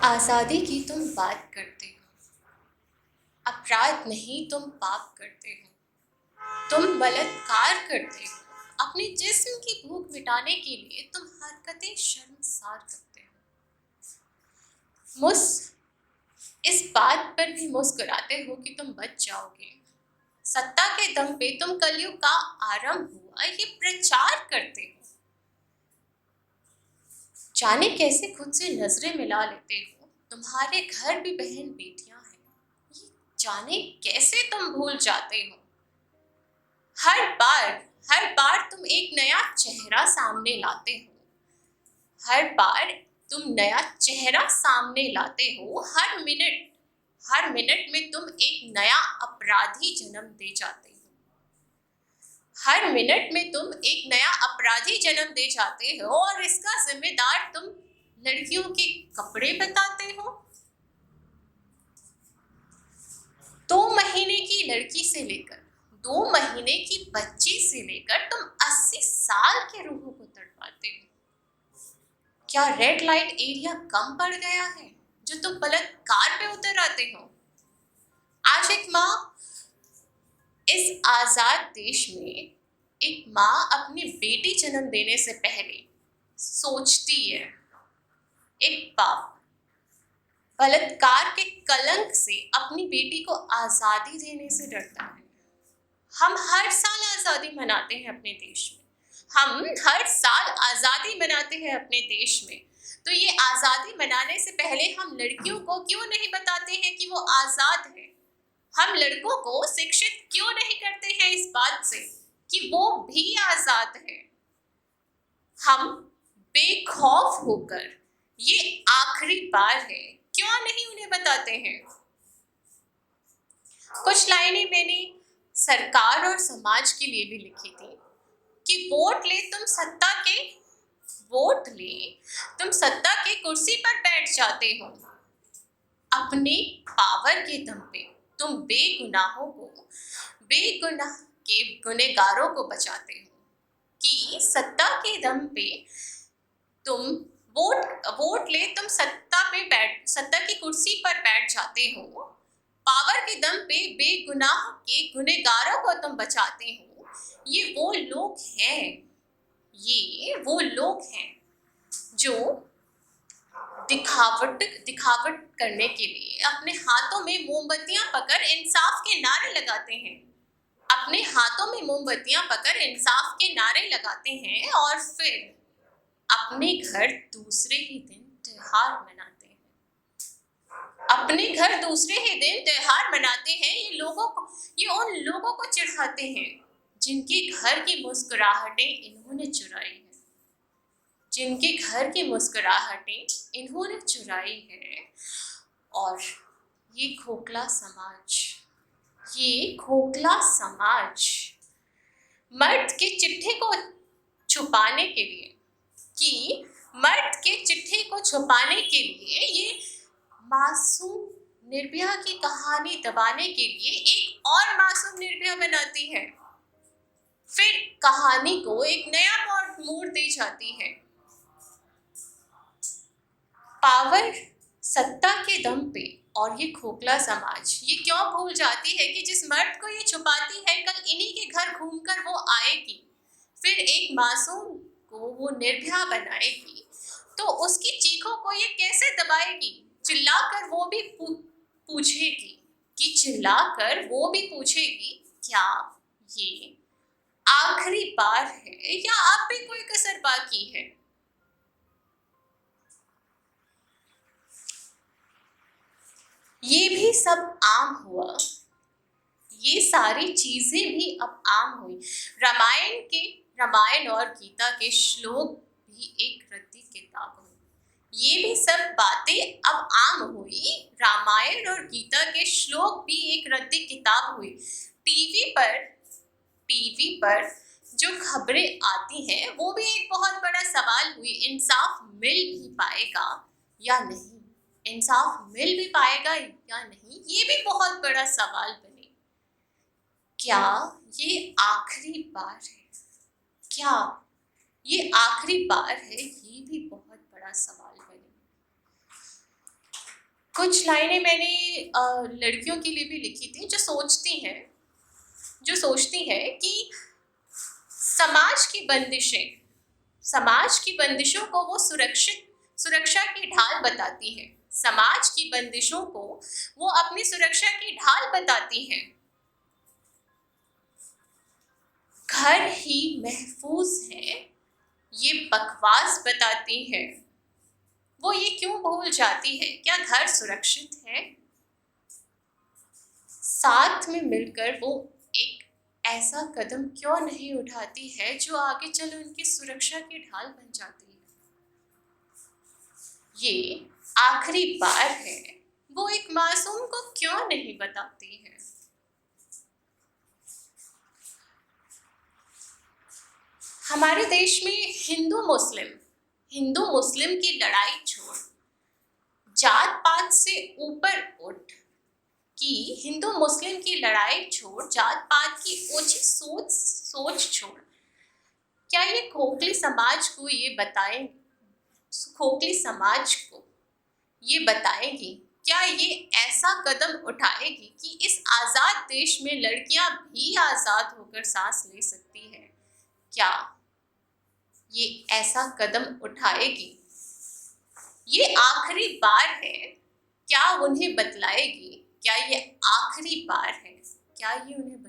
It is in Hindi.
आज़ादी की तुम बात करते हो, अपराध नहीं तुम पाप करते हो। तुम बलात्कार करते हो, अपने जिस्म की भूख मिटाने के लिए तुम हरकतें शर्मसार करते हो। इस बात पर भी मुस्कुराते हो कि तुम बच जाओगे। सत्ता के दम पे तुम कलयुग का आरंभ हुआ ये प्रचार करते हो। जाने कैसे खुद से नजरें मिला लेते हो, तुम्हारे घर भी बहन बेटियां हैं, ये जाने कैसे तुम भूल जाते हो। हर बार हर बार तुम एक नया चेहरा सामने लाते हो। हर बार तुम नया चेहरा सामने लाते हो। हर मिनट में तुम एक नया अपराधी जन्म दे जाते हो। हर मिनट में तुम एक नया अपराधी जन्म दे जाते हो और इसका जिम्मेदार तुम लड़कियों के कपड़े बताते हो। 2 महीने की लड़की से लेकर 2 महीने की बच्ची से लेकर तुम 80 साल के रूहों को तड़पाते हो। क्या रेड लाइट एरिया कम पड़ गया है जो तुम बलात्कार पे उतर आते हो? आज एक माँ इस आजाद देश में एक माँ अपनी बेटी जन्म देने से पहले सोचती है, एक बाप बलात्कार के कलंक से अपनी बेटी को आजादी देने से डरता है। हम हर साल आजादी मनाते हैं अपने देश में। हम हर साल आजादी मनाते हैं अपने देश में। तो ये आजादी मनाने से पहले हम लड़कियों को क्यों नहीं बताते हैं कि वो आजाद है? हम लड़कों को शिक्षित क्यों नहीं करते हैं इस बात से कि वो भी आजाद है? हम बेखौफ होकर ये आखिरी बार है क्यों नहीं उन्हें बताते हैं? कुछ लाइनें मैंने सरकार और समाज के लिए भी लिखी थी कि वोट ले तुम सत्ता के कुर्सी पर बैठ जाते हो। अपने पावर के दम पे तुम बेगुनाह के गुनहगारों को बचाते हो कि सत्ता के दम पे तुम वोट ले तुम सत्ता की कुर्सी पर बैठ जाते हो। पावर के दम पे बेगुनाह के गुनहगारों को तुम बचाते हो। ये वो लोग हैं जो दिखावट करने के लिए अपने हाथों में मोमबत्तियां पकड़ इंसाफ के नारे लगाते हैं। अपने हाथों में मोमबत्तियां पकड़ इंसाफ के नारे लगाते हैं और फिर अपने घर दूसरे ही दिन त्योहार मनाते हैं। अपने घर दूसरे ही दिन त्योहार मनाते हैं। ये उन लोगों को चिढ़ाते हैं जिनके घर की मुस्कुराहटें इन्होंने चुराई है। जिनके घर की मुस्कुराहटें इन्होंने चुराई है। और ये खोखला समाज मर्द के चिट्ठे को छुपाने के लिए ये मासूम निर्भया की कहानी दबाने के लिए एक और मासूम निर्भया बनाती है। फिर कहानी को एक नया मोड़ दे जाती है। पावर, सत्ता के दम पे और ये खोखला समाज ये क्यों भूल जाती है कि जिस मर्द को ये छुपाती है कल इन्हीं के घर घूमकर वो आएगी, फिर एक मासूम को वो निर्भया बनाएगी, तो उसकी चीखों को ये कैसे दबाएगी? चिल्लाकर वो भी पूछेगी क्या ये आखिरी बार है या अब भी कोई कसर बाकी है? ये भी सब आम हुआ। ये सारी चीजें भी अब आम हुई। रामायण और गीता के श्लोक भी एक रद्दी किताब हुई। ये भी सब बातें अब आम हुई। रामायण और गीता के श्लोक भी एक रद्दी किताब हुई। टीवी पर जो खबरें आती हैं वो भी एक बहुत बड़ा सवाल हुई। इंसाफ मिल भी पाएगा या नहीं? ये भी बहुत बड़ा सवाल बने। क्या ये आखिरी बार है? ये भी बहुत बड़ा सवाल बने। कुछ लाइनें मैंने लड़कियों के लिए भी लिखी थी, जो सोचती हैं कि समाज की बंदिशें समाज की बंदिशों को वो सुरक्षा की ढाल बताती हैं। समाज की बंदिशों को वो अपनी सुरक्षा की ढाल बताती हैं। घर ही महफूज है, ये बकवास बताती है। वो ये क्यों भूल जाती है, क्या घर सुरक्षित है? साथ में मिलकर वो एक ऐसा कदम क्यों नहीं उठाती है जो आगे चल उनकी सुरक्षा की ढाल बन जाती है? ये आखिरी बार है, वो एक मासूम को क्यों नहीं बताती है? हमारे देश में हिंदू मुस्लिम की लड़ाई छोड़, जात पात से ऊपर उठ हिंदू मुस्लिम की लड़ाई छोड़, जात पात की ओछी सोच छोड़, क्या ये खोखली समाज को ये बताएगी, क्या ये ऐसा कदम उठाएगी कि इस आजाद देश में लड़कियां भी आजाद होकर सांस ले सकती है? क्या ये ऐसा कदम उठाएगी? ये आखिरी बार है, क्या उन्हें बतलाएगी? क्या ये आखिरी बार है, क्या ये उन्हें